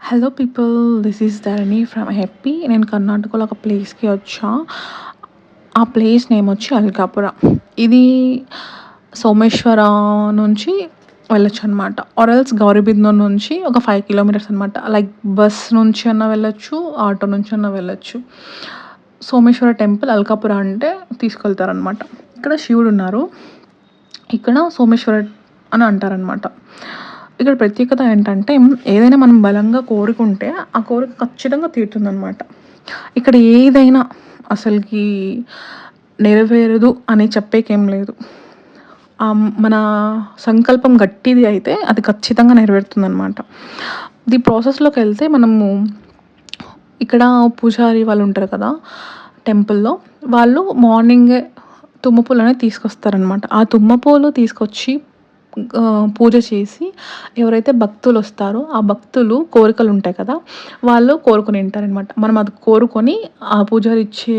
Hello people, this is Dharani from happy. నేను కర్ణాటకలో ఒక ప్లేస్కి వచ్చా. ఆ ప్లేస్ నేమ్ వచ్చి అల్కాపుర. ఇది సోమేశ్వర నుంచి వెళ్ళొచ్చు అనమాట. ఆర్ఎల్స్ గౌరీబిదనూర్ నుంచి ఒక 5 కిలోమీటర్స్ అనమాట. లైక్ బస్ నుంచి అన్నా వెళ్ళొచ్చు, ఆటో నుంచి అన్నా వెళ్ళొచ్చు. సోమేశ్వర టెంపుల్ అల్కాపుర అంటే తీసుకెళ్తారనమాట. ఇక్కడ శివుడు ఉన్నారు, ఇక్కడ సోమేశ్వర అని అంటారనమాట. ఇక్కడ ప్రత్యేకత ఏంటంటే, ఏదైనా మనం బలంగా కోరుకుంటే ఆ కోరిక ఖచ్చితంగా తీరుతుందనమాట. ఇక్కడ ఏదైనా అసలుకి నెరవేరదు అని చెప్పేకేం లేదు. మన సంకల్పం గట్టిది అయితే అది ఖచ్చితంగా నెరవేరుతుందనమాట. ఇది ప్రాసెస్లోకి వెళ్తే మనము ఇక్కడ పూజారి వాళ్ళు ఉంటారు కదా టెంపుల్లో, వాళ్ళు మార్నింగే తుమ్మపూలు అనేది తీసుకొస్తారనమాట. ఆ తుమ్మపూలు తీసుకొచ్చి పూజ చేసి ఎవరైతే భక్తులు వస్తారో ఆ భక్తులు కోరికలు ఉంటాయి కదా, వాళ్ళు కోరుకొని ఉంటారనమాట. మనం అది కోరుకొని ఆ పూజారి ఇచ్చే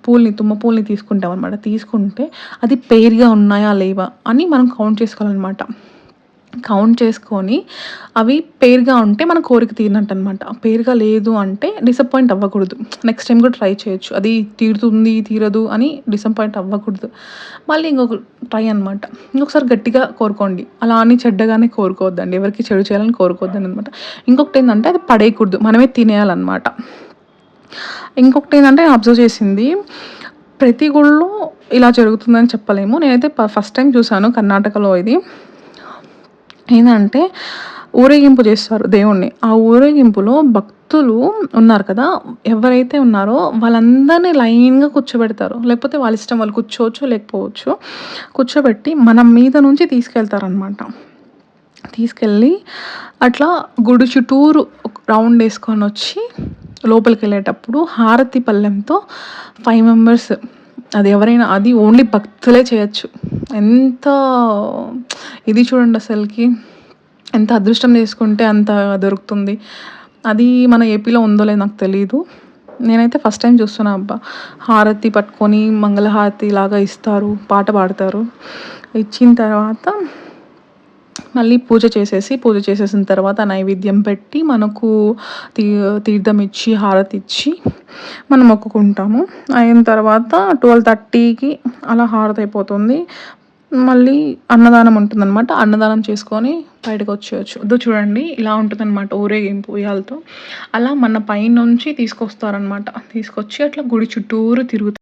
పూల్ని, తుమ్మ పూల్ని తీసుకుంటాం అనమాట. తీసుకుంటే అది పేరుగా ఉన్నాయా లేవా అని మనం కౌంట్ చేసుకోవాలన్నమాట. కౌంట్ చేసుకొని అవి పేరుగా ఉంటే మన కోరిక తీరినట్టు అనమాట. పేరుగా లేదు అంటే డిసప్పాయింట్ అవ్వకూడదు. నెక్స్ట్ టైం కూడా ట్రై చేయొచ్చు. అది తీరుతుంది తీరదు అని డిసప్పాయింట్ అవ్వకూడదు. మళ్ళీ ఇంకొక ట్రై అనమాట. ఇంకొకసారి గట్టిగా కోరుకోండి. అలా అని చెడ్డగానే కోరుకోవద్దండి. ఎవరికి చెడు చేయాలని కోరుకోవద్దండి అనమాట. ఇంకొకటి ఏంటంటే అది పడేయకూడదు, మనమే తినేయాలన్నమాట. ఇంకొకటి ఏంటంటే అబ్జర్వ్ చేసింది, ప్రతి గుళ్ళో ఇలా జరుగుతుందని చెప్పలేము. నేనైతే ఫస్ట్ టైం చూసాను కర్ణాటకలో. ఇది ఏంటంటే ఊరేగింపు చేస్తారు దేవుణ్ణి. ఆ ఊరేగింపులో భక్తులు ఉన్నారు కదా, ఎవరైతే ఉన్నారో వాళ్ళందరినీ లైన్గా కూర్చోబెడతారు. లేకపోతే వాళ్ళ ఇష్టం, వాళ్ళు కూర్చోవచ్చు లేకపోవచ్చు. కూర్చోబెట్టి మన మీద నుంచి తీసుకెళ్తారనమాట. తీసుకెళ్ళి అట్లా గుడి చుట్టూరు రౌండ్ వేసుకొని వచ్చి లోపలికి వెళ్ళేటప్పుడు హారతి పళ్ళెంతో 5 మెంబర్స్, అది ఎవరైనా, అది ఓన్లీ భక్తులే చేయొచ్చు. ఎంత ఇది చూడండి, అసలుకి ఎంత అదృష్టం చేసుకుంటే అంత దొరుకుతుంది. అది మన ఏపీలో ఉందో లేదో నాకు తెలీదు. నేనైతే ఫస్ట్ టైం చూస్తున్నా. అబ్బా, హారతి పట్టుకొని మంగళహారతి లాగా ఇస్తారు, పాట పాడతారు. ఇచ్చిన తర్వాత మళ్ళీ పూజ చేసేసిన తర్వాత నైవేద్యం పెట్టి మనకు తీర్థం ఇచ్చి హారతి ఇచ్చి మనం మొక్కుకుంటాము. అయిన తర్వాత 12:30కి అలా హారతి అయిపోతుంది. మళ్ళీ అన్నదానం ఉంటుందన్నమాట. అన్నదానం చేసుకొని బయటకు వచ్చేయచ్చు. చూడండి, ఇలా ఉంటుందన్నమాట ఊరేగింపు ఉయ్యాలతో. అలా మన పైనుంచి తీసుకొస్తారనమాట. తీసుకొచ్చి అట్లా గుడి చుట్టూరు తిరుగుతారు.